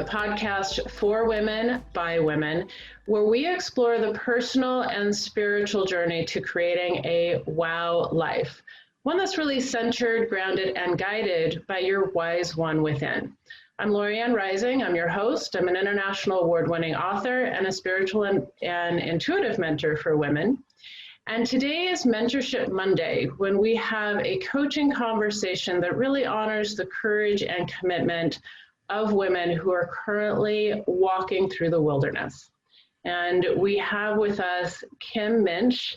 podcast for women by women, where we explore the personal and spiritual journey to creating a wow life, one that's really centered, grounded, and guided by your wise one within. I'm Lorianne Rising. I'm your host. I'm an international award-winning author and a spiritual and intuitive mentor for women. And today is Mentorship Monday, when we have a coaching conversation that really honors the courage and commitment of women who are currently walking through the wilderness. And we have with us Kim Minch.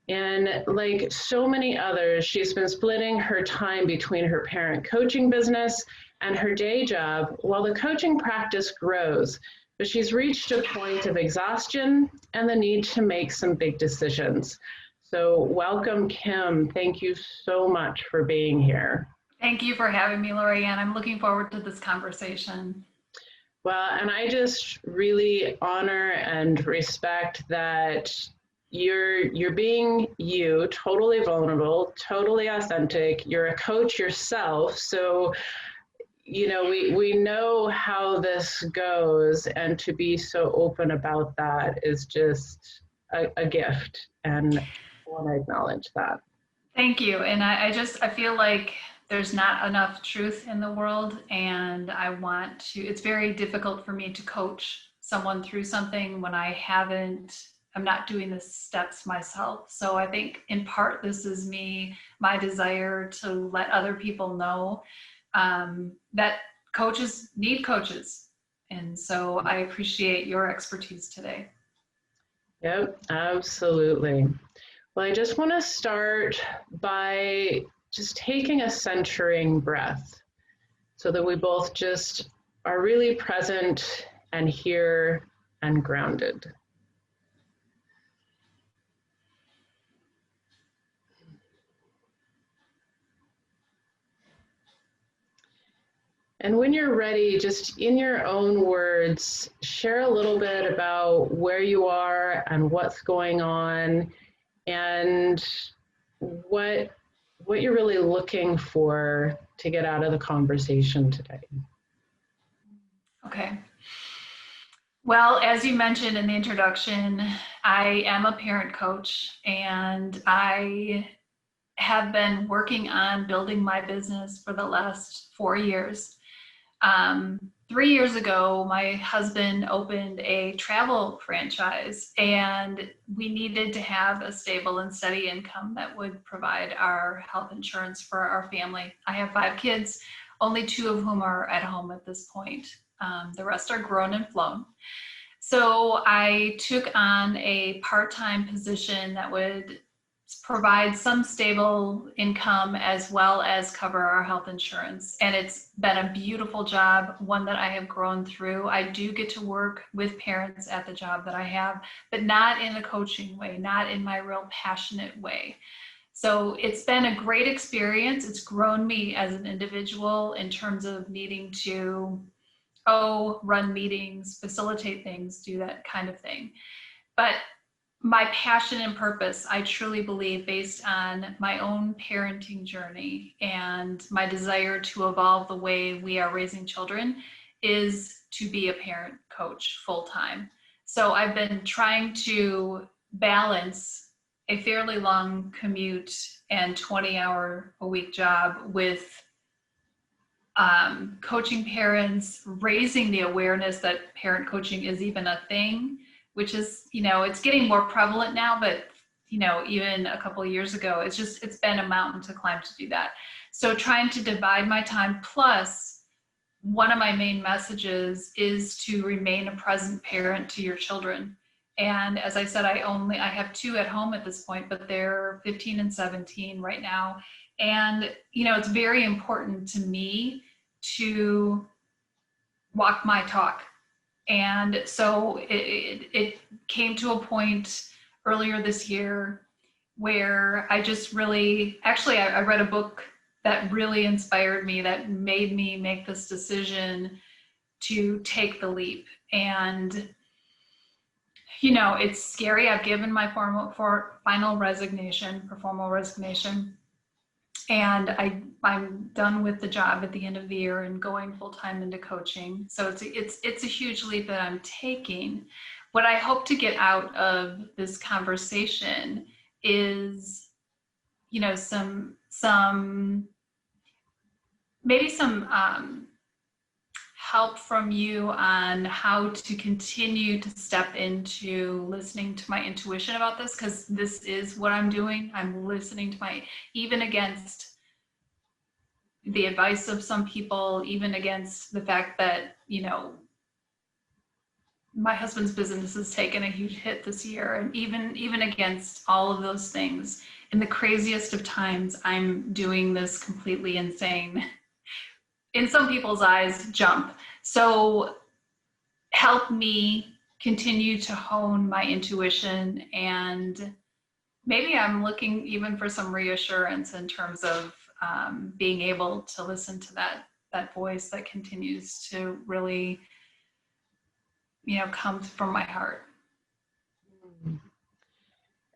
And like so many others, she's been splitting her time between her parent coaching business and her day job while the coaching practice grows. But she's reached a point of exhaustion and the need to make some big decisions. So welcome, Kim. Thank you so much for being here. Thank you for having me, Lorianne. I'm looking forward to this conversation. Well, and I just really honor and respect that you're being you, totally vulnerable, totally authentic. You're a coach yourself. So, you know, we know how this goes, and to be so open about that is just a gift. And I want to acknowledge that. Thank you. And I feel like there's not enough truth in the world, and it's very difficult for me to coach someone through something when I'm not doing the steps myself. So I think in part, this is my desire to let other people know that coaches need coaches. And so I appreciate your expertise today. Yep, absolutely. Well, I just want to start by just taking a centering breath so that we both just are really present and here and grounded. And when you're ready, just in your own words, share a little bit about where you are and what's going on and what you're really looking for to get out of the conversation today. Okay. Well, as you mentioned in the introduction, I am a parent coach, and I have been working on building my business for the last 4 years. 3 years ago, my husband opened a travel franchise, and we needed to have a stable and steady income that would provide our health insurance for our family. I have 5 kids, only 2 of whom are at home at this point. The rest are grown and flown. So I took on a part-time position that would provide some stable income as well as cover our health insurance. And it's been a beautiful job, one that I have grown through. I do get to work with parents at the job that I have, but not in a coaching way, not in my real passionate way. So it's been a great experience. It's grown me as an individual in terms of needing to run meetings, facilitate things, do that kind of thing. But my passion and purpose, I truly believe, based on my own parenting journey and my desire to evolve the way we are raising children, is to be a parent coach full-time. So I've been trying to balance a fairly long commute and 20-hour-a-week job with coaching parents, raising the awareness that parent coaching is even a thing, which is, it's getting more prevalent now, but, even a couple of years ago, it's been a mountain to climb to do that. So trying to divide my time, plus one of my main messages is to remain a present parent to your children. And as I said, I have 2 at home at this point, but they're 15 and 17 right now. And, it's very important to me to walk my talk. And so it came to a point earlier this year where I just really, I read a book that really inspired me, that made me make this decision to take the leap. And, it's scary. I've given my formal resignation. And I'm done with the job at the end of the year and going full time into coaching. So it's a huge leap that I'm taking. What I hope to get out of this conversation is, you know, some maybe some help from you on how to continue to step into listening to my intuition about this, because this is what I'm doing. I'm listening to my, even against the advice of some people, even against the fact that, you know, my husband's business has taken a huge hit this year, and even against all of those things, in the craziest of times, I'm doing this completely insane, in some people's eyes, jump. So help me continue to hone my intuition, and maybe I'm looking even for some reassurance in terms of being able to listen to that voice that continues to really, you know, come from my heart.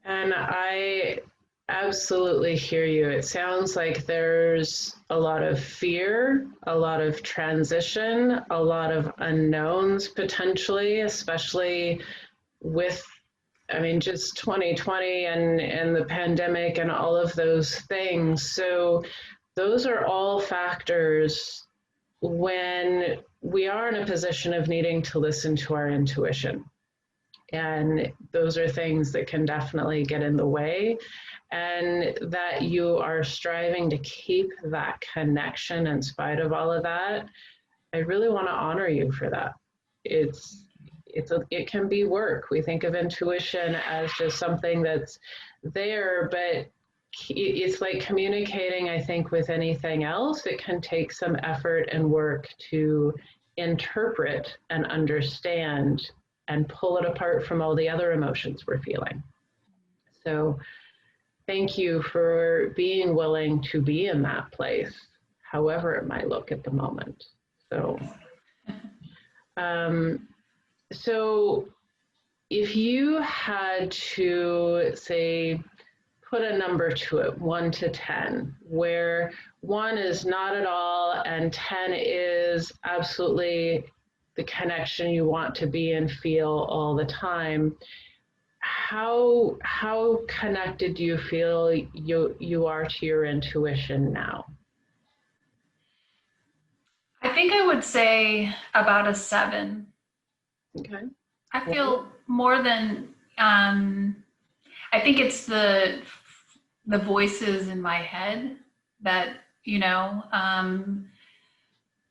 And I absolutely hear you. It sounds like there's a lot of fear, a lot of transition, a lot of unknowns potentially, especially with, I mean, just 2020 and the pandemic and all of those things. So those are all factors when we are in a position of needing to listen to our intuition. And those are things that can definitely get in the way, and that you are striving to keep that connection in spite of all of that. I really want to honor you for that. It can be work. We think of intuition as just something that's there, but it's like communicating, I think, with anything else. It can take some effort and work to interpret and understand and pull it apart from all the other emotions we're feeling. So thank you for being willing to be in that place, however it might look at the moment. So, so if you had to, say, put a number to it, 1 to 10, where 1 is not at all and 10 is absolutely the connection you want to be and feel all the time, how connected do you feel you are to your intuition now? I think I would say about a 7. Okay. I feel more than, I think it's the voices in my head that, you know,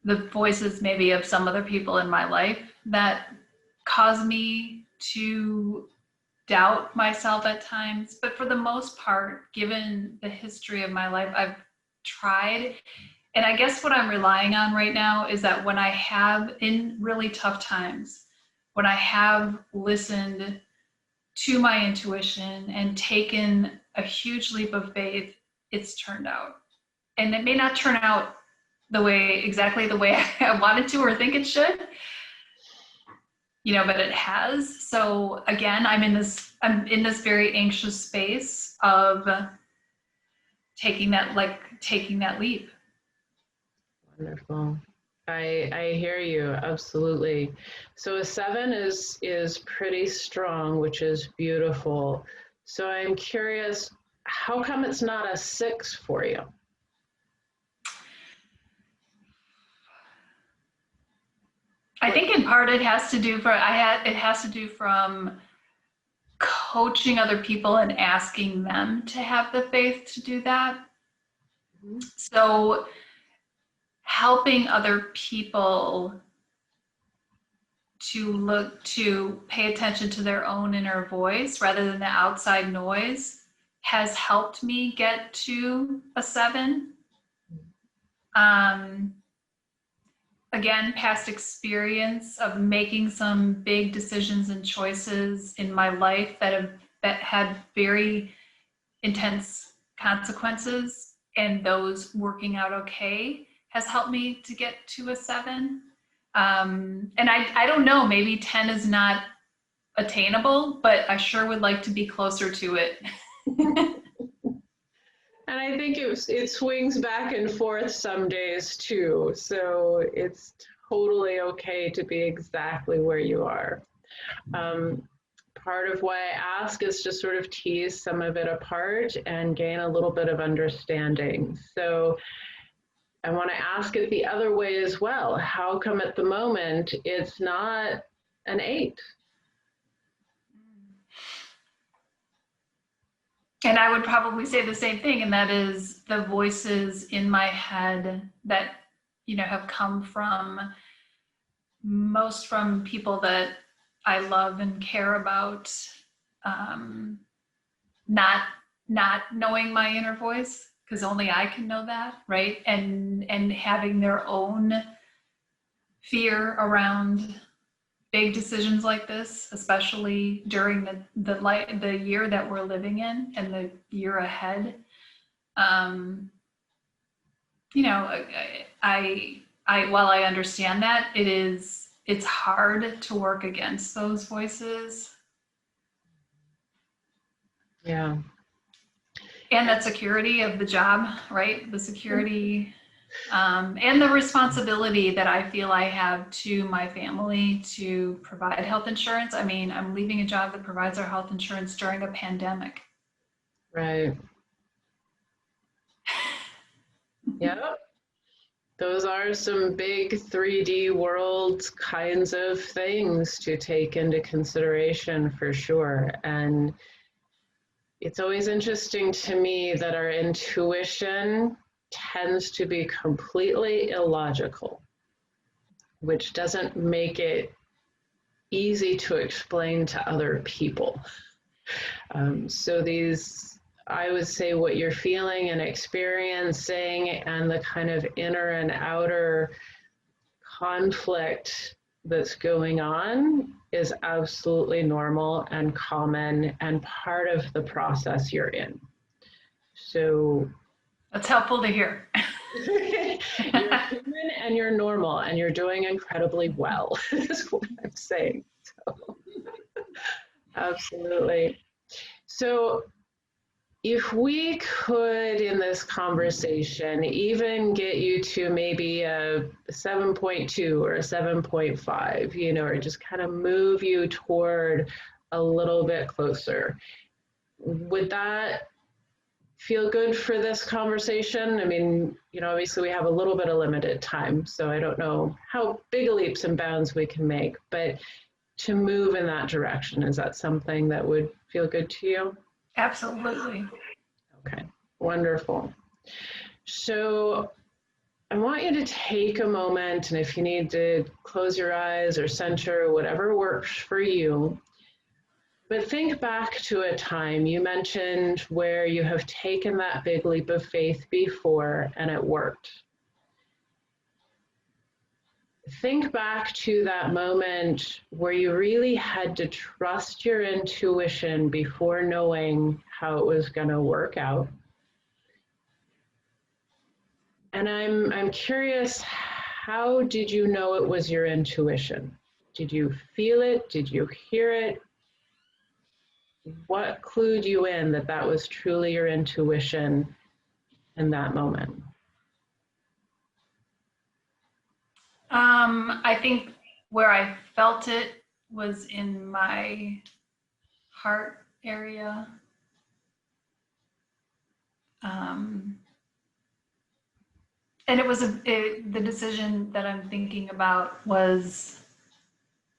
the voices maybe of some other people in my life that cause me to doubt myself at times. But for the most part, given the history of my life, I've tried. And I guess what I'm relying on right now is that when I have, in really tough times, when I have listened to my intuition and taken a huge leap of faith, it's turned out. And it may not turn out exactly the way I wanted to or think it should, you know, but it has. So again, I'm in this very anxious space of taking that leap. Wonderful. I hear you, absolutely. So a 7 is pretty strong, which is beautiful. So I'm curious, how come it's not a 6 for you? I think in part it has to do from coaching other people and asking them to have the faith to do that. Mm-hmm. So helping other people to pay attention to their own inner voice rather than the outside noise has helped me get to a 7. Again, past experience of making some big decisions and choices in my life that had very intense consequences, and those working out okay has helped me to get to a 7. And I don't know, maybe 10 is not attainable, but I sure would like to be closer to it. And I think it swings back and forth some days too. So it's totally okay to be exactly where you are. Part of why I ask is to sort of tease some of it apart and gain a little bit of understanding. So I want to ask it the other way as well. How come at the moment it's not an 8? And I would probably say the same thing, and that is the voices in my head that, have come from people that I love and care about, not knowing my inner voice, because only I can know that, right? And having their own fear around big decisions like this, especially during the year that we're living in and the year ahead. While I understand that, it's hard to work against those voices. Yeah. And that security of the job, right? The security and the responsibility that I feel I have to my family to provide health insurance. I mean, I'm leaving a job that provides our health insurance during a pandemic. Right. Yep. Those are some big 3D world kinds of things to take into consideration for sure. And it's always interesting to me that our intuition tends to be completely illogical, which doesn't make it easy to explain to other people. So these, I would say, what you're feeling and experiencing and the kind of inner and outer conflict that's going on is absolutely normal and common and part of the process you're in. So that's helpful to hear. You're human and you're normal and you're doing incredibly well, is what I'm saying. So, absolutely. So if we could, in this conversation, even get you to maybe a 7.2 or a 7.5, or just kind of move you toward a little bit closer, would that feel good for this conversation? I mean, obviously we have a little bit of limited time, so I don't know how big leaps and bounds we can make, but to move in that direction, is that something that would feel good to you? Absolutely. Okay, wonderful. So I want you to take a moment, and if you need to close your eyes or center, whatever works for you, but think back to a time you mentioned where you have taken that big leap of faith before and it worked. Think back to that moment where you really had to trust your intuition before knowing how it was going to work out. And I'm curious, how did you know it was your intuition? Did you feel it? Did you hear it? What clued you in that that was truly your intuition in that moment? I think where I felt it was in my heart area. And it was the decision that I'm thinking about was,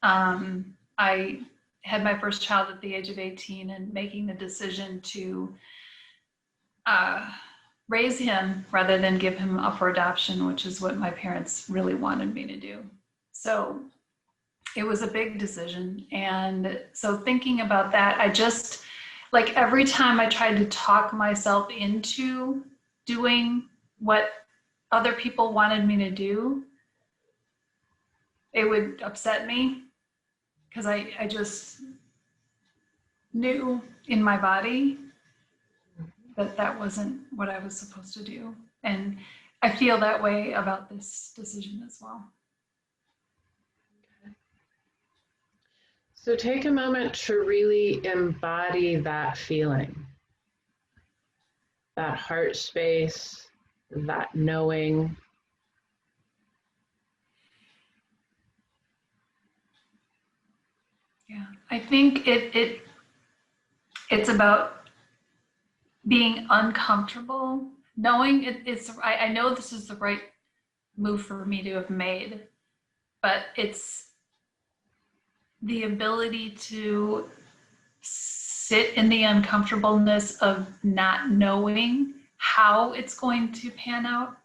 I had my first child at the age of 18 and making the decision to raise him rather than give him up for adoption, which is what my parents really wanted me to do. So it was a big decision. And so thinking about that, I just, like, every time I tried to talk myself into doing what other people wanted me to do, it would upset me because I just knew in my body that that wasn't what I was supposed to do. And I feel that way about this decision as well. So take a moment to really embody that feeling. that heart space, that knowing. Yeah, I think it's about being uncomfortable, knowing I know this is the right move for me to have made, but it's the ability to sit in the uncomfortableness of not knowing how it's going to pan out.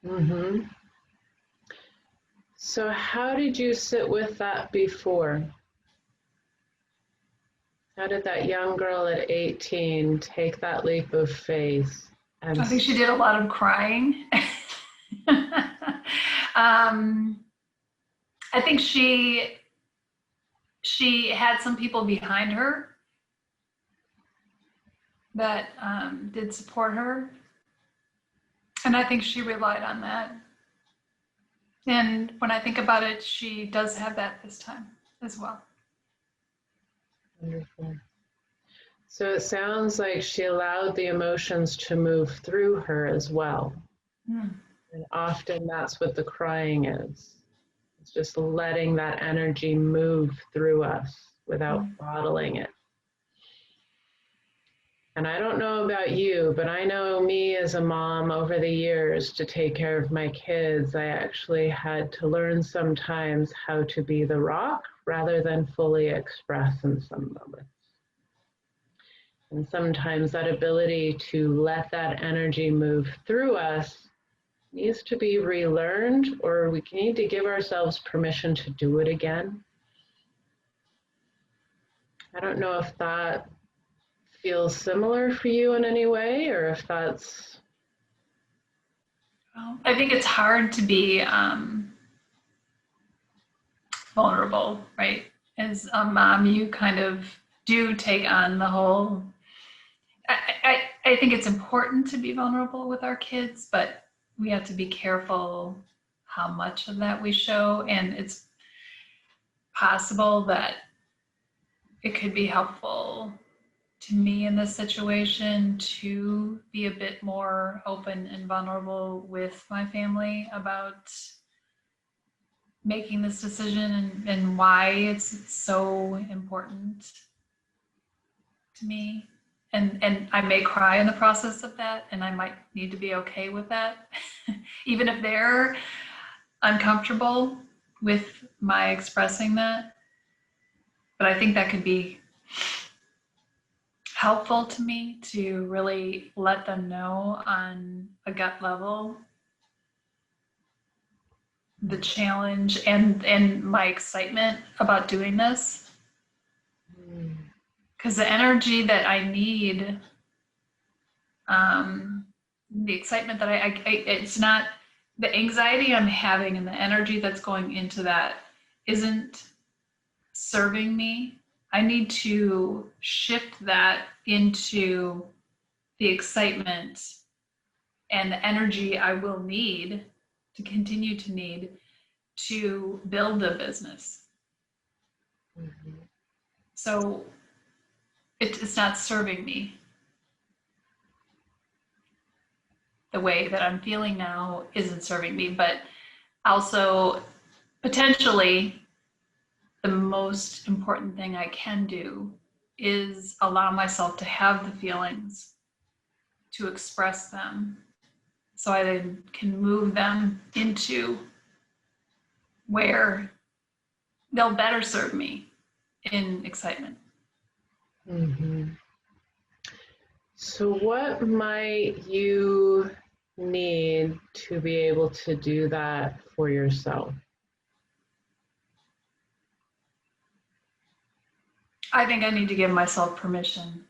Mm-hmm. So how did you sit with that before? How did that young girl at 18 take that leap of faith? I think she did a lot of crying. I think she had some people behind her that did support her. And I think she relied on that. And when I think about it, she does have that this time as well. Wonderful. So it sounds like she allowed the emotions to move through her as well. Mm. And often that's what the crying is. It's just letting that energy move through us without bottling it. And I don't know about you, but I know me as a mom over the years to take care of my kids, I actually had to learn sometimes how to be the rock rather than fully express in some moments. And sometimes that ability to let that energy move through us needs to be relearned, or we need to give ourselves permission to do it again. I don't know if that feels similar for you in any way, or if that's... Well, I think it's hard to be vulnerable, right? As a mom, you kind of do take on the whole. I think it's important to be vulnerable with our kids, but we have to be careful how much of that we show. And it's possible that it could be helpful to me in this situation to be a bit more open and vulnerable with my family about making this decision and why it's so important to me. And I may cry in the process of that, and I might need to be okay with that, even if they're uncomfortable with my expressing that. But I think that could be helpful to me to really let them know on a gut level the challenge and my excitement about doing this. Because the energy that I need, the excitement that it's not, the anxiety I'm having and the energy that's going into that isn't serving me. I need to shift that into the excitement and the energy I will need to continue to need to build a business. Mm-hmm. So it's not serving me. The way that I'm feeling now isn't serving me, but also potentially the most important thing I can do is allow myself to have the feelings, to express them, so I then can move them into where they'll better serve me in excitement. Mm-hmm. So what might you need to be able to do that for yourself? I think I need to give myself permission.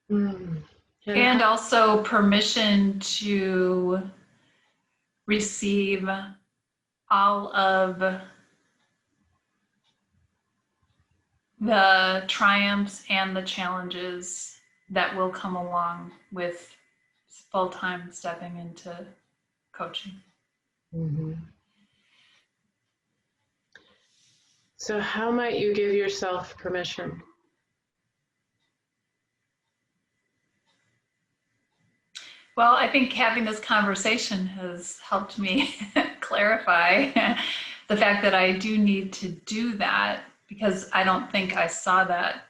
And also permission to receive all of the triumphs and the challenges that will come along with full-time stepping into coaching. Mm-hmm. So how might you give yourself permission? Well, I think having this conversation has helped me clarify the fact that I do need to do that, because I don't think I saw that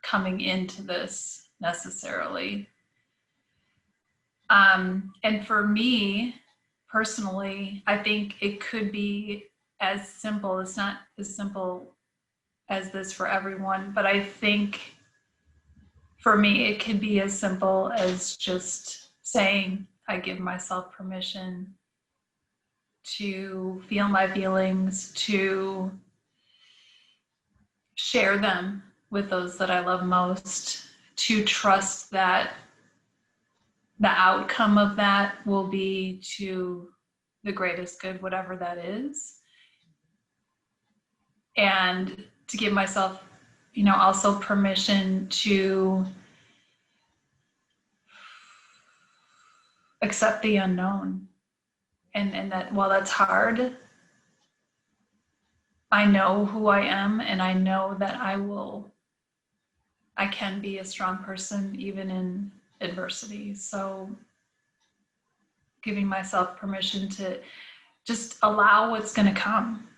coming into this necessarily. And for me personally, I think it could be as simple. It's not as simple as this for everyone, but I think for me, it could be as simple as just saying, I give myself permission to feel my feelings, to share them with those that I love most, to trust that the outcome of that will be to the greatest good, whatever that is. And to give myself, also permission to accept the unknown. And that while that's hard, I know who I am, and I know that I can be a strong person even in adversity. So giving myself permission to just allow what's going to come.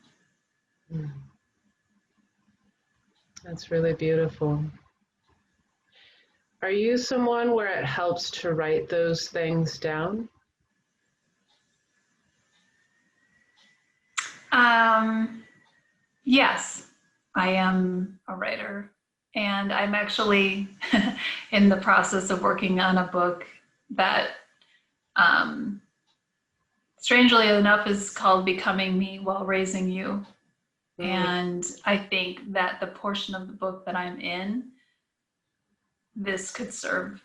That's really beautiful. Are you someone where it helps to write those things down? Yes, I am a writer, and I'm actually in the process of working on a book that, strangely enough, is called Becoming Me While Raising You. And I think that the portion of the book that I'm in, this could serve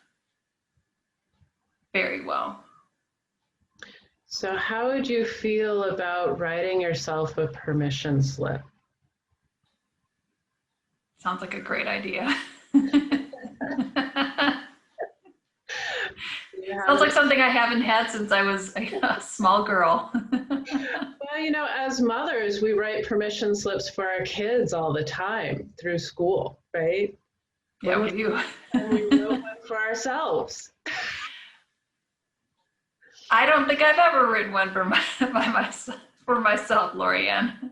very well. So how would you feel about writing yourself a permission slip? Sounds like a great idea. Sounds like something I haven't had since I was a small girl. Well, as mothers, we write permission slips for our kids all the time through school, right? Yeah, we do. And we wrote one for ourselves. I don't think I've ever written one for myself, Lorianne.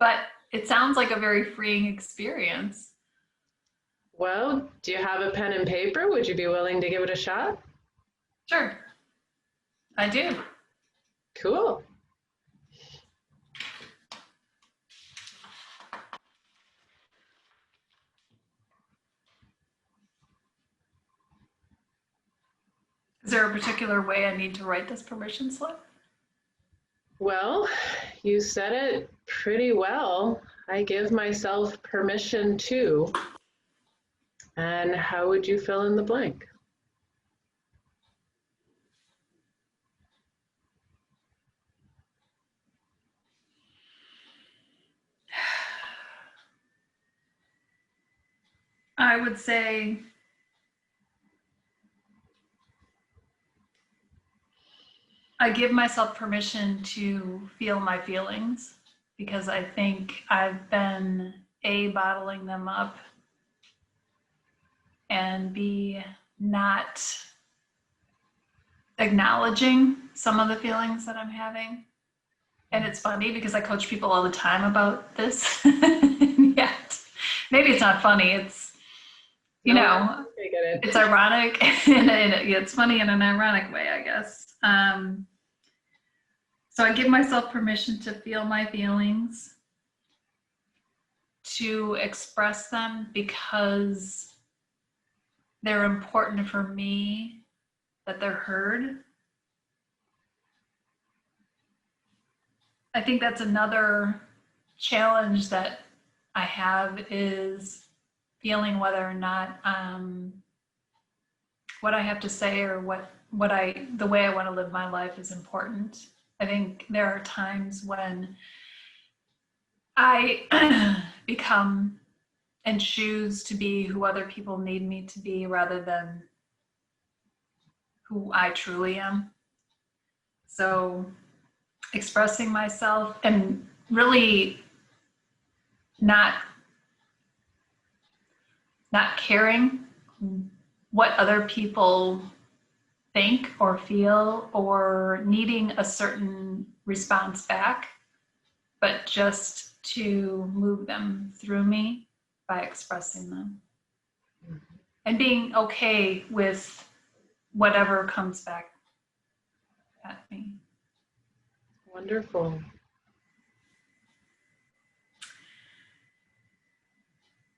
But it sounds like a very freeing experience. Well, do you have a pen and paper? Would you be willing to give it a shot? Sure, I do. Cool. Is there a particular way I need to write this permission slip? Well, you said it pretty well. I give myself permission to. And how would you fill in the blank? I would say I give myself permission to feel my feelings, because I think I've been bottling them up, and B, not acknowledging some of the feelings that I'm having. And it's funny because I coach people all the time about this. Yet, maybe it's not funny. It's, it's ironic, and it's funny in an ironic way, I guess. So I give myself permission to feel my feelings, to express them because they're important for me, that they're heard. I think that's another challenge that I have, is feeling whether or not what I have to say or the way I want to live my life is important. I think there are times when I become and choose to be who other people need me to be rather than who I truly am. So expressing myself and really not caring what other people think or feel or needing a certain response back, but just to move them through me by expressing them and being okay with whatever comes back at me. Wonderful.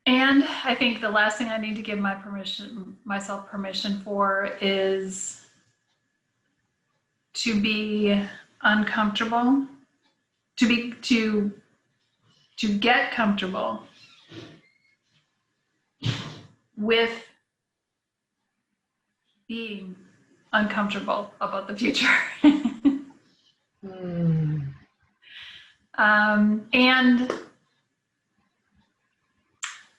And I think the last thing I need to give myself permission for is to be uncomfortable, to get comfortable with being uncomfortable about the future. And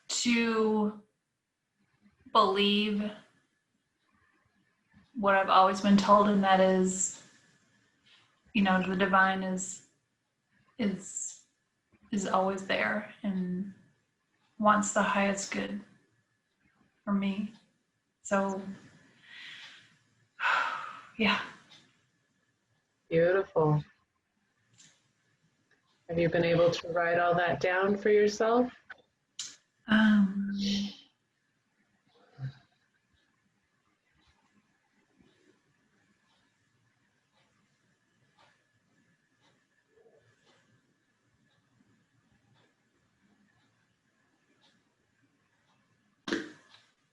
to believe what I've always been told, and that is, the divine is always there and wants the highest good for me. So, yeah. Beautiful. Have you been able to write all that down for yourself?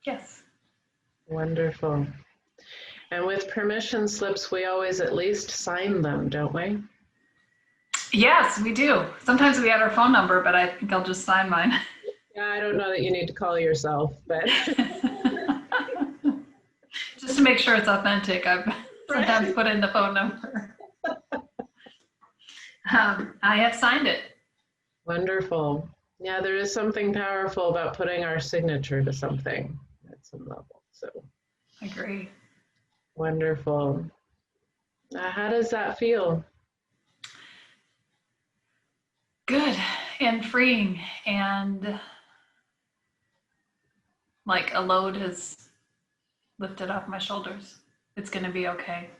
Yes. Wonderful. And with permission slips, we always at least sign them, don't we? Yes, we do. Sometimes we add our phone number, but I think I'll just sign mine. Yeah, I don't know that you need to call yourself, but just to make sure it's authentic, I've sometimes put in the phone number. I have signed it. Wonderful. Yeah, there is something powerful about putting our signature to something at some level. So I agree. Wonderful. How does that feel? Good and freeing, and like a load is lifted off my shoulders. It's going to be okay.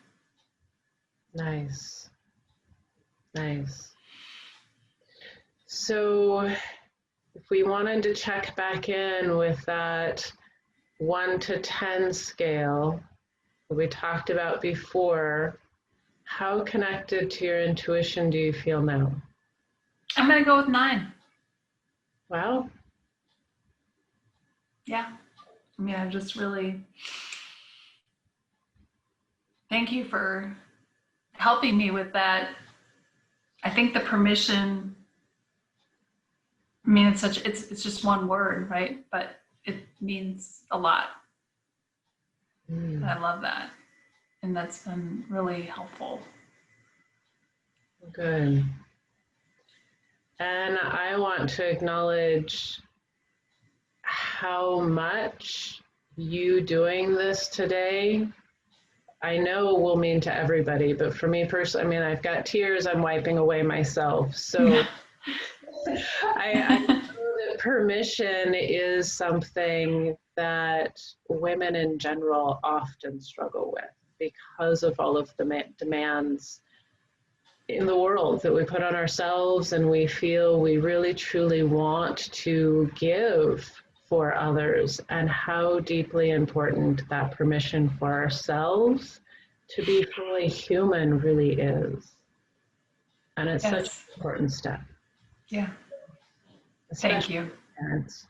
Nice. Nice. So if we wanted to check back in with that 1 to 10 scale that we talked about before, how connected to your intuition do you feel now? I'm going to go with 9. Wow. Yeah. I mean, I just really thank you for helping me with that. I think the permission, I mean, it's just one word, right? But it means a lot. I love that. And that's been really helpful. Good. And I want to acknowledge how much you doing this today, I know will mean to everybody, but for me personally, I mean, I've got tears I'm wiping away myself. So I know that permission is something that women in general often struggle with because of all of the demands in the world that we put on ourselves, and we feel we really truly want to give for others, and how deeply important that permission for ourselves to be fully human really is. And it's such an important step. Yeah. Thank you. Parents.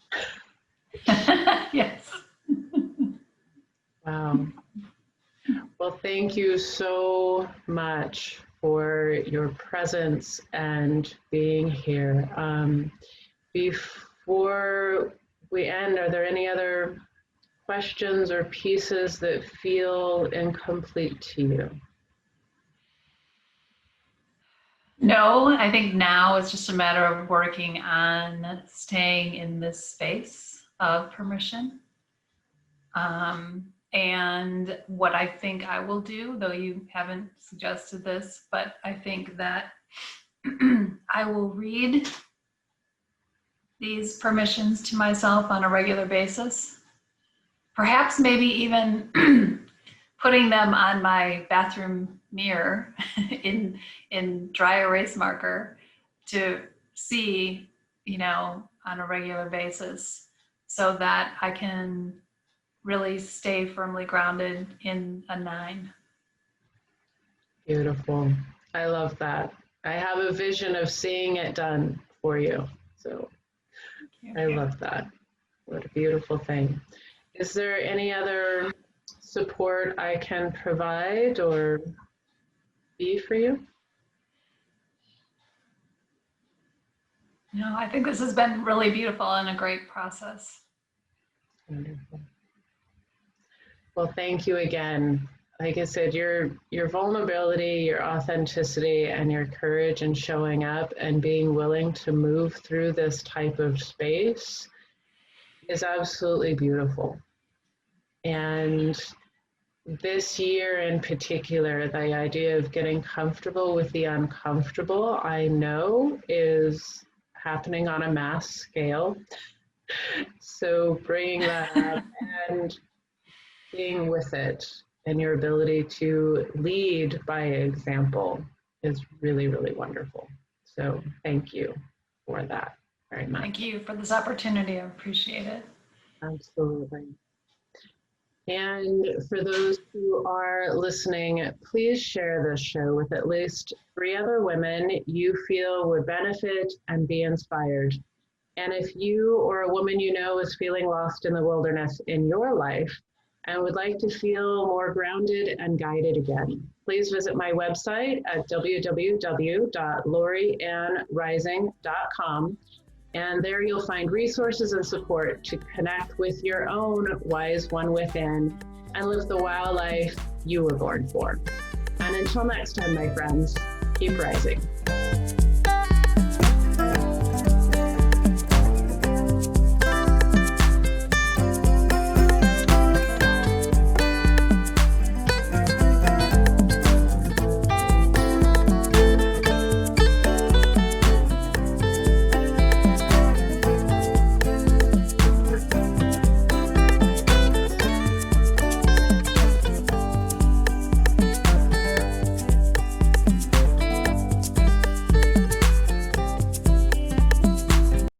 Yes. Wow. Well, thank you so much for your presence and being here. Before we end, are there any other questions or pieces that feel incomplete to you? No, I think now it's just a matter of working on staying in this space of permission. And what I think I will do, though you haven't suggested this, but I think that I will read these permissions to myself on a regular basis. Perhaps maybe even putting them on my bathroom mirror in dry erase marker to see, on a regular basis, so that I can really stay firmly grounded in a 9. Beautiful. I love that. I have a vision of seeing it done for you. So I love that. What a beautiful thing. Is there any other support I can provide or be for you? No, I think this has been really beautiful and a great process. Wonderful. Well, thank you again. Like I said, your vulnerability, your authenticity, and your courage in showing up and being willing to move through this type of space is absolutely beautiful. And this year in particular, the idea of getting comfortable with the uncomfortable, I know is happening on a mass scale. So bringing that up and being with it and your ability to lead by example is really, really wonderful. So thank you for that very much. Thank you for this opportunity. I appreciate it. Absolutely. And for those who are listening, please share this show with at least 3 other women you feel would benefit and be inspired. And if you or a woman you know is feeling lost in the wilderness in your life and would like to feel more grounded and guided again, please visit my website at www.loriannrising.com. And there you'll find resources and support to connect with your own wise one within and live the wow life you were born for. And until next time, my friends, keep rising.